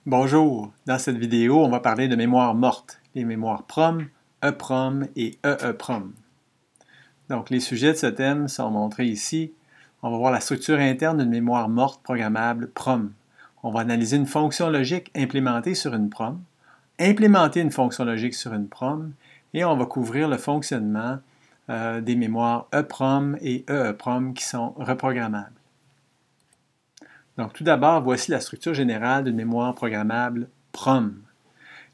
Bonjour, dans cette vidéo, on va parler de mémoire morte, les mémoires PROM, EPROM et EEPROM. Donc, les sujets de ce thème sont montrés ici. On va voir la structure interne d'une mémoire morte programmable PROM. On va analyser une fonction logique implémentée sur une PROM, implémenter une fonction logique sur une PROM, et on va couvrir le fonctionnement des mémoires EPROM et EEPROM qui sont reprogrammables. Donc, tout d'abord, voici la structure générale d'une mémoire programmable PROM.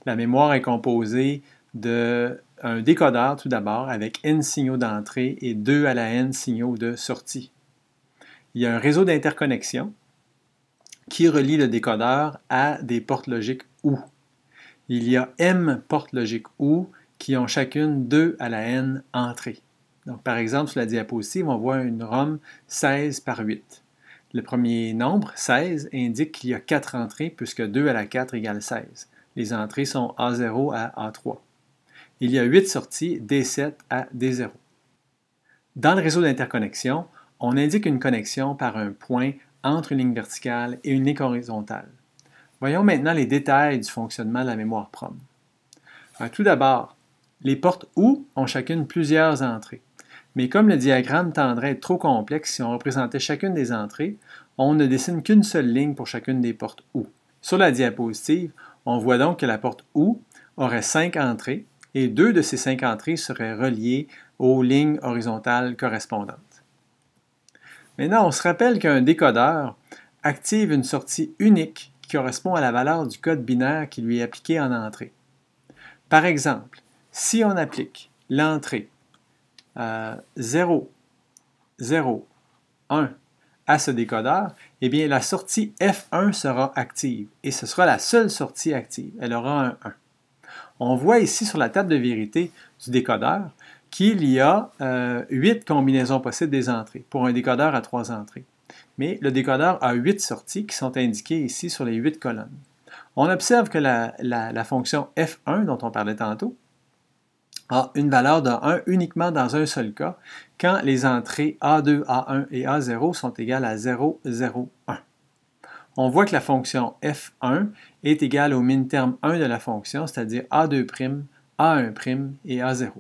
La mémoire est composée d'un décodeur, tout d'abord, avec n signaux d'entrée et 2 à la n signaux de sortie. Il y a un réseau d'interconnexion qui relie le décodeur à des portes logiques OU. Il y a m portes logiques OU qui ont chacune 2 à la n entrées. Donc, par exemple, sur la diapositive, on voit une ROM 16 par 8. Le premier nombre, 16, indique qu'il y a 4 entrées puisque 2 à la 4 égale 16. Les entrées sont A0 à A3. Il y a 8 sorties, D7 à D0. Dans le réseau d'interconnexion, on indique une connexion par un point entre une ligne verticale et une ligne horizontale. Voyons maintenant les détails du fonctionnement de la mémoire PROM. Tout d'abord, les portes OU ont chacune plusieurs entrées. Mais comme le diagramme tendrait à être trop complexe si on représentait chacune des entrées, on ne dessine qu'une seule ligne pour chacune des portes OU. Sur la diapositive, on voit donc que la porte OU aurait 5 entrées et 2 de ces 5 entrées seraient reliées aux lignes horizontales correspondantes. Maintenant, on se rappelle qu'un décodeur active une sortie unique qui correspond à la valeur du code binaire qui lui est appliqué en entrée. Par exemple, si on applique l'entrée 0, 0, 1 à ce décodeur, eh bien la sortie F1 sera active et ce sera la seule sortie active. Elle aura un 1. On voit ici sur la table de vérité du décodeur qu'il y a 8 combinaisons possibles des entrées pour un décodeur à 3 entrées. Mais le décodeur a 8 sorties qui sont indiquées ici sur les 8 colonnes. On observe que la fonction F1 dont on parlait tantôt a une valeur de 1 uniquement dans un seul cas, quand les entrées A2, A1 et A0 sont égales à 0, 0, 1. On voit que la fonction F1 est égale au min-terme 1 de la fonction, c'est-à-dire A2', A1' et A0.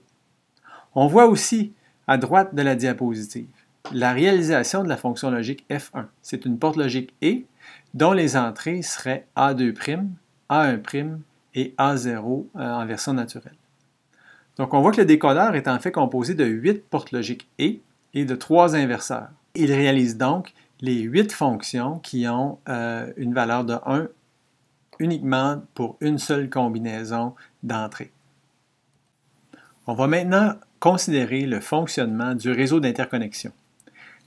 On voit aussi, à droite de la diapositive, la réalisation de la fonction logique F1. C'est une porte logique E dont les entrées seraient A2', A1' et A0 en version naturelle. Donc, on voit que le décodeur est en fait composé de 8 portes logiques E et de 3 inverseurs. Il réalise donc les 8 fonctions qui ont une valeur de 1 uniquement pour une seule combinaison d'entrées. On va maintenant considérer le fonctionnement du réseau d'interconnexion.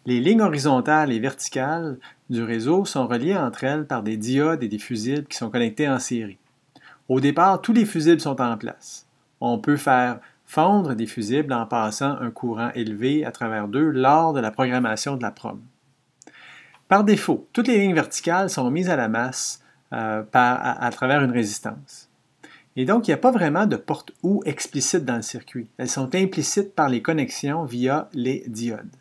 Les lignes horizontales et verticales du réseau sont reliées entre elles par des diodes et des fusibles qui sont connectés en série. Au départ, tous les fusibles sont en place. On peut faire fondre des fusibles en passant un courant élevé à travers d'eux lors de la programmation de la PROM. Par défaut, toutes les lignes verticales sont mises à la masse à travers une résistance. Et donc, il n'y a pas vraiment de porte OU explicite dans le circuit. Elles sont implicites par les connexions via les diodes.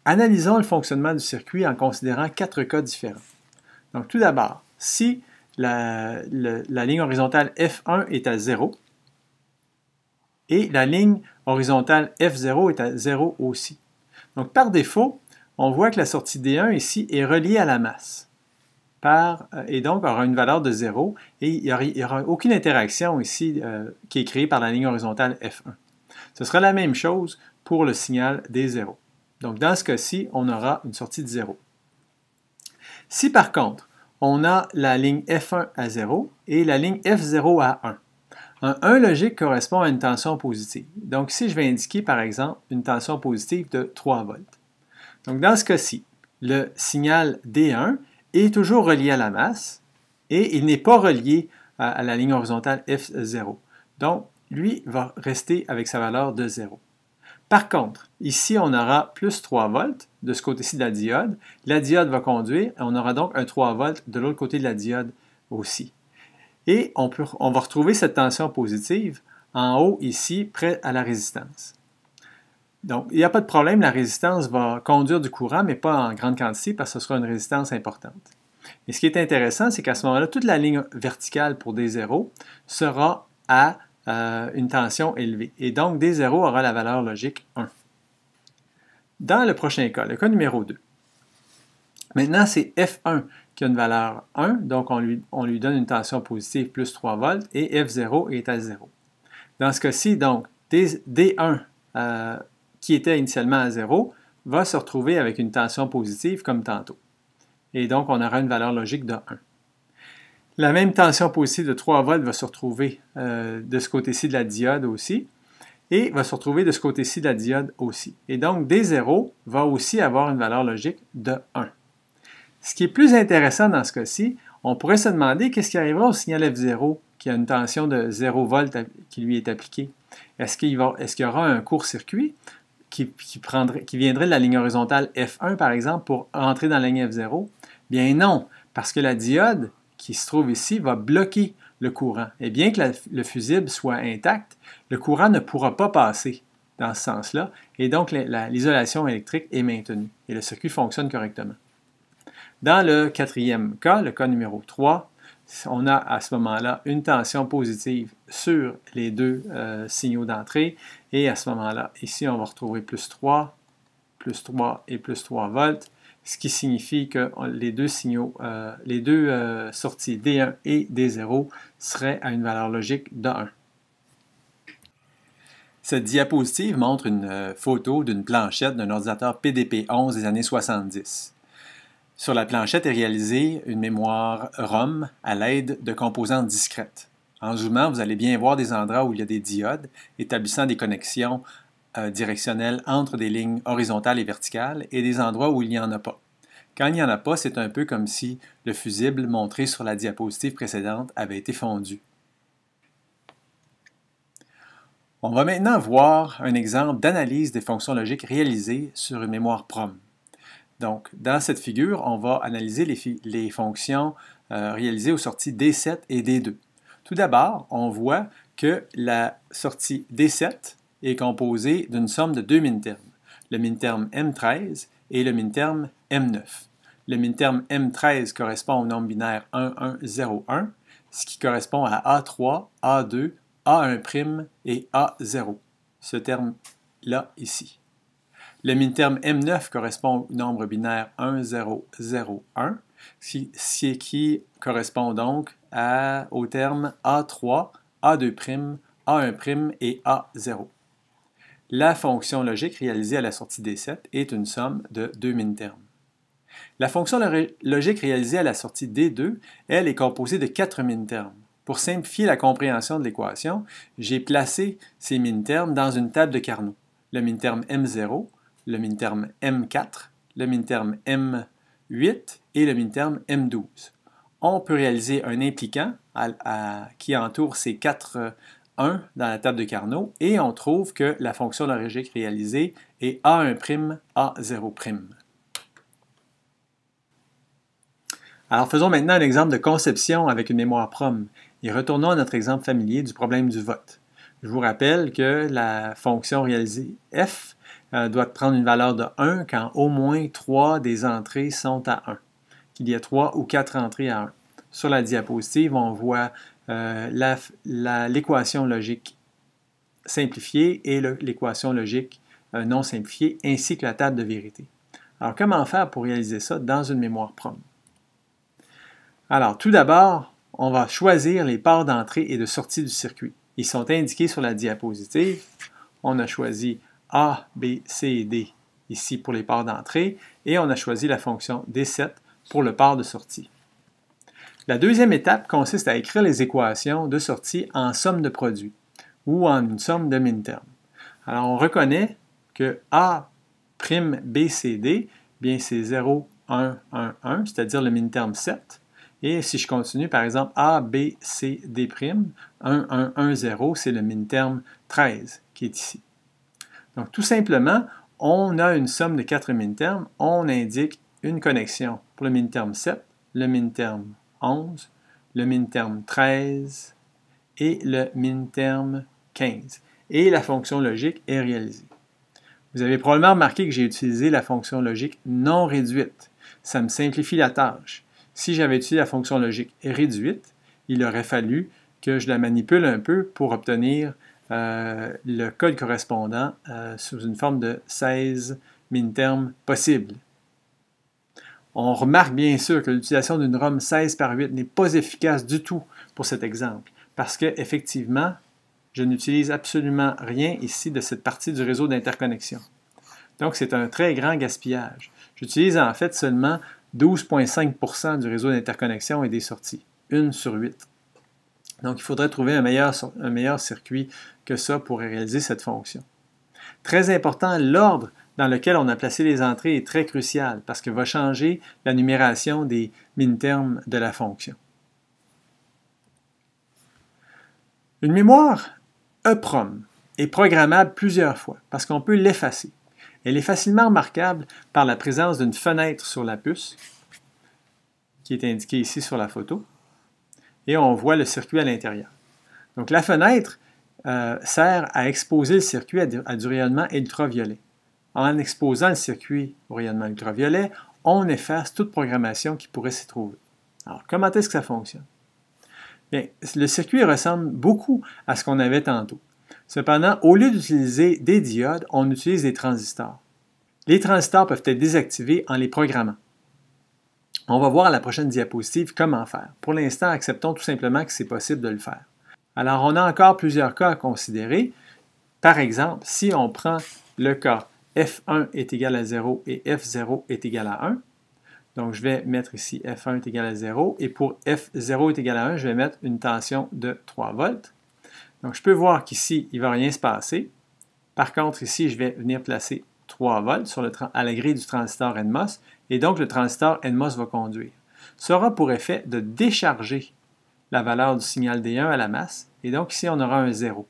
Analysons le fonctionnement du circuit en considérant 4 cas différents. Donc, tout d'abord, si la ligne horizontale F1 est à 0, et la ligne horizontale F0 est à 0 aussi. Donc, par défaut, on voit que la sortie D1 ici est reliée à la masse et donc aura une valeur de 0 et il n'y aura aucune interaction ici qui est créée par la ligne horizontale F1. Ce sera la même chose pour le signal D0. Donc, dans ce cas-ci, on aura une sortie de 0. Si par contre, on a la ligne F1 à 0 et la ligne F0 à 1, un 1 logique correspond à une tension positive. Donc, ici, je vais indiquer, par exemple, une tension positive de 3 volts. Donc, dans ce cas-ci, le signal D1 est toujours relié à la masse et il n'est pas relié à la ligne horizontale F0. Donc, lui va rester avec sa valeur de 0. Par contre, ici, on aura plus 3 volts de ce côté-ci de la diode. La diode va conduire et on aura donc un 3 volts de l'autre côté de la diode aussi. Et on va retrouver cette tension positive en haut, ici, près à la résistance. Donc, il n'y a pas de problème, la résistance va conduire du courant, mais pas en grande quantité parce que ce sera une résistance importante. Et ce qui est intéressant, c'est qu'à ce moment-là, toute la ligne verticale pour D0 sera à une tension élevée. Et donc, D0 aura la valeur logique 1. Dans le prochain cas, le cas numéro 2, maintenant, c'est F1 qui a une valeur 1, donc on lui donne une tension positive plus 3 volts, et F0 est à 0. Dans ce cas-ci, donc, D1, qui était initialement à 0, va se retrouver avec une tension positive comme tantôt. Et donc, on aura une valeur logique de 1. La même tension positive de 3 volts va se retrouver de ce côté-ci de la diode aussi, et va se retrouver de ce côté-ci de la diode aussi. Et donc, D0 va aussi avoir une valeur logique de 1. Ce qui est plus intéressant dans ce cas-ci, on pourrait se demander qu'est-ce qui arrivera au signal F0 qui a une tension de 0 volts qui lui est appliquée. Est-ce qu'il y aura un court-circuit qui viendrait de la ligne horizontale F1, par exemple, pour entrer dans la ligne F0? Bien non, parce que la diode qui se trouve ici va bloquer le courant. Et bien que le fusible soit intact, le courant ne pourra pas passer dans ce sens-là, et donc l'isolation électrique est maintenue, et le circuit fonctionne correctement. Dans le quatrième cas, le cas numéro 3, on a à ce moment-là une tension positive sur les deux signaux d'entrée, et à ce moment-là, ici, on va retrouver plus 3 et plus 3 volts, ce qui signifie que les deux signaux, sorties D1 et D0 seraient à une valeur logique de 1. Cette diapositive montre une photo d'une planchette d'un ordinateur PDP-11 des années 70. Sur la planchette est réalisée une mémoire ROM à l'aide de composantes discrètes. En zoomant, vous allez bien voir des endroits où il y a des diodes établissant des connexions directionnelles entre des lignes horizontales et verticales et des endroits où il n'y en a pas. Quand il n'y en a pas, c'est un peu comme si le fusible montré sur la diapositive précédente avait été fondu. On va maintenant voir un exemple d'analyse des fonctions logiques réalisées sur une mémoire PROM. Donc, dans cette figure, on va analyser les fonctions réalisées aux sorties D7 et D2. Tout d'abord, on voit que la sortie D7 est composée d'une somme de deux mintermes, le minterme M13 et le minterme M9. Le minterme M13 correspond au nombre binaire 1101, ce qui correspond à A3, A2, A1' et A0, ce terme-là ici. Le minterme M9 correspond au nombre binaire 1001, ce qui correspond donc au terme A3, A2', A1' et A0. La fonction logique réalisée à la sortie D7 est une somme de deux mintermes. La fonction logique réalisée à la sortie D2, elle, est composée de 4 mintermes. Pour simplifier la compréhension de l'équation, j'ai placé ces mintermes dans une table de Carnot. Le minterme M0, le minterme M4, le minterme M8 et le minterme M12. On peut réaliser un impliquant qui entoure ces 4 1 dans la table de Carnot et on trouve que la fonction logique réalisée est A1', A0'. Alors faisons maintenant un exemple de conception avec une mémoire PROM et retournons à notre exemple familier du problème du vote. Je vous rappelle que la fonction réalisée f doit prendre une valeur de 1 quand au moins 3 des entrées sont à 1, qu'il y a 3 ou 4 entrées à 1. Sur la diapositive, on voit l'équation logique simplifiée et l'équation logique non simplifiée, ainsi que la table de vérité. Alors, comment faire pour réaliser ça dans une mémoire PROM? Alors, tout d'abord, on va choisir les ports d'entrée et de sortie du circuit. Ils sont indiqués sur la diapositive. On a choisi A, B, C et D ici pour les ports d'entrée et on a choisi la fonction D7 pour le port de sortie. La deuxième étape consiste à écrire les équations de sortie en somme de produits ou en une somme de mintermes. Alors, on reconnaît que A', B, C, D, bien c'est 0, 1, 1, 1, c'est-à-dire le minterme 7. Et si je continue, par exemple, A, B, C, D', 1, 1, 1, 0, c'est le minterme 13 qui est ici. Donc, tout simplement, on a une somme de 4 mintermes, on indique une connexion pour le minterme 7, le minterme 11, le minterme 13 et le minterme 15. Et la fonction logique est réalisée. Vous avez probablement remarqué que j'ai utilisé la fonction logique non réduite. Ça me simplifie la tâche. si j'avais utilisé la fonction logique réduite, il aurait fallu que je la manipule un peu pour obtenir le code correspondant sous une forme de 16 min-termes possible. On remarque bien sûr que l'utilisation d'une ROM 16 par 8 n'est pas efficace du tout pour cet exemple, parce qu'effectivement, je n'utilise absolument rien ici de cette partie du réseau d'interconnexion. Donc, c'est un très grand gaspillage. J'utilise en fait seulement 12,5% du réseau d'interconnexion et des sorties, 1 sur 8. Donc, il faudrait trouver un meilleur circuit que ça pour réaliser cette fonction. Très important, l'ordre dans lequel on a placé les entrées est très crucial parce qu'il va changer la numération des min-termes de la fonction. Une mémoire EEPROM est programmable plusieurs fois parce qu'on peut l'effacer. Elle est facilement remarquable par la présence d'une fenêtre sur la puce, qui est indiquée ici sur la photo, et on voit le circuit à l'intérieur. Donc la fenêtre sert à exposer le circuit à du rayonnement ultraviolet. En exposant le circuit au rayonnement ultraviolet, on efface toute programmation qui pourrait s'y trouver. Alors, comment est-ce que ça fonctionne? Bien, le circuit ressemble beaucoup à ce qu'on avait tantôt. Cependant, au lieu d'utiliser des diodes, on utilise des transistors. Les transistors peuvent être désactivés en les programmant. On va voir à la prochaine diapositive comment faire. Pour l'instant, acceptons tout simplement que c'est possible de le faire. Alors, on a encore plusieurs cas à considérer. Par exemple, si on prend le cas F1 est égal à 0 et F0 est égal à 1, donc je vais mettre ici F1 est égal à 0 et pour F0 est égal à 1, je vais mettre une tension de 3 volts. Donc je peux voir qu'ici, il ne va rien se passer. Par contre, ici, je vais venir placer 3 volts à la grille du transistor NMOS et donc le transistor NMOS va conduire. Ça aura pour effet de décharger la valeur du signal D1 à la masse et donc ici, on aura un 0.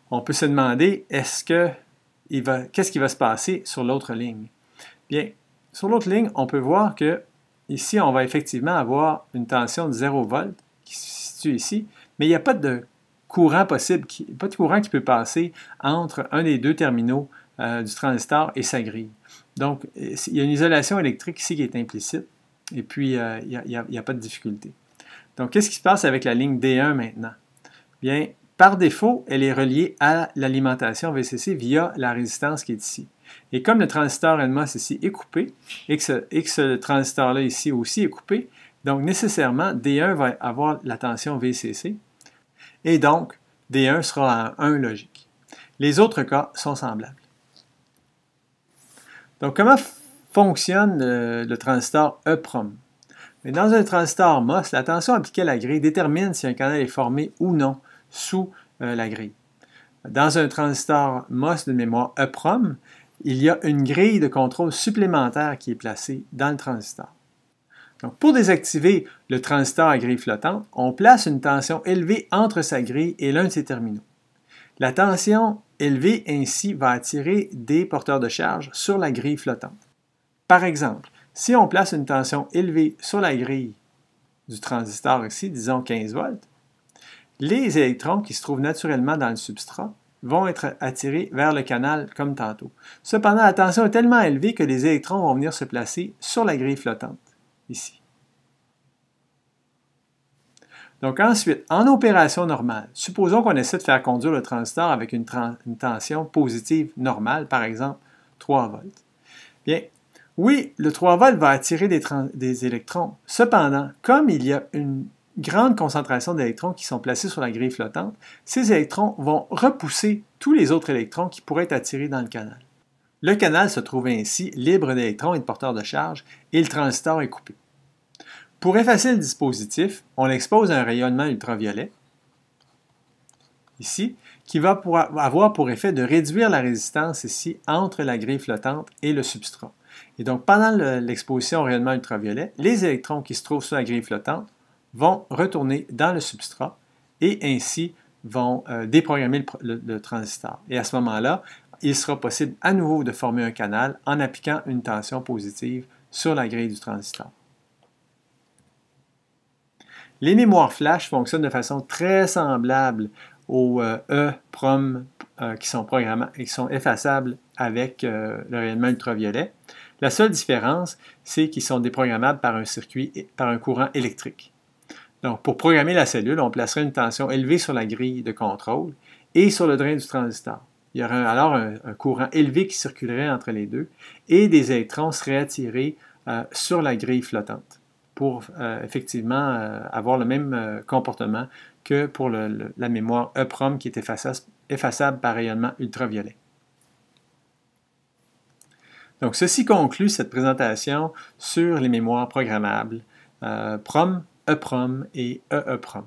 On peut se demander, qu'est-ce qui va se passer sur l'autre ligne? Bien, sur l'autre ligne, on peut voir que ici, on va effectivement avoir une tension de 0 volts qui se situe ici, mais il n'y a pas de courant possible, pas de courant qui peut passer entre un des deux terminaux du transistor et sa grille. Donc, il y a une isolation électrique ici qui est implicite, et puis il n'y a pas de difficulté. Donc, qu'est-ce qui se passe avec la ligne D1 maintenant? Bien, par défaut, elle est reliée à l'alimentation VCC via la résistance qui est ici. Et comme le transistor NMOS ici est coupé, et que ce transistor-là ici aussi est coupé, donc nécessairement, D1 va avoir la tension VCC, et donc D1 sera à 1 logique. Les autres cas sont semblables. Donc, comment fonctionne le transistor EEPROM? Mais dans un transistor MOS, la tension appliquée à la grille détermine si un canal est formé ou non sous la grille. Dans un transistor MOS de mémoire EEPROM, il y a une grille de contrôle supplémentaire qui est placée dans le transistor. Donc, pour désactiver le transistor à grille flottante, on place une tension élevée entre sa grille et l'un de ses terminaux. La tension élevée ainsi va attirer des porteurs de charge sur la grille flottante. Par exemple, si on place une tension élevée sur la grille du transistor ici, disons 15 volts, les électrons qui se trouvent naturellement dans le substrat vont être attirés vers le canal comme tantôt. Cependant, la tension est tellement élevée que les électrons vont venir se placer sur la grille flottante, ici. Donc ensuite, en opération normale, supposons qu'on essaie de faire conduire le transistor avec une tension positive normale, par exemple 3 volts. Bien, oui, le 3 volts va attirer des électrons. Cependant, comme il y a une grande concentration d'électrons qui sont placés sur la grille flottante, ces électrons vont repousser tous les autres électrons qui pourraient être attirés dans le canal. Le canal se trouve ainsi libre d'électrons et de porteurs de charge et le transistor est coupé. Pour effacer le dispositif, on l'expose à un rayonnement ultraviolet, ici, qui va avoir pour effet de réduire la résistance ici entre la grille flottante et le substrat. Et donc, pendant l'exposition au rayonnement ultraviolet, les électrons qui se trouvent sur la grille flottante vont retourner dans le substrat et ainsi vont déprogrammer le transistor. Et à ce moment-là, il sera possible à nouveau de former un canal en appliquant une tension positive sur la grille du transistor. Les mémoires flash fonctionnent de façon très semblable aux EEPROM qui sont effaçables avec le rayonnement ultraviolet. La seule différence, c'est qu'ils sont déprogrammables par un circuit, par un courant électrique. Donc, pour programmer la cellule, on placerait une tension élevée sur la grille de contrôle et sur le drain du transistor. Il y aurait alors un courant élevé qui circulerait entre les deux et des électrons seraient attirés sur la grille flottante pour effectivement avoir le même comportement que pour la mémoire EEPROM qui est effaçable par rayonnement ultraviolet. Donc, ceci conclut cette présentation sur les mémoires programmables PROM, EEPROM et EEPROM.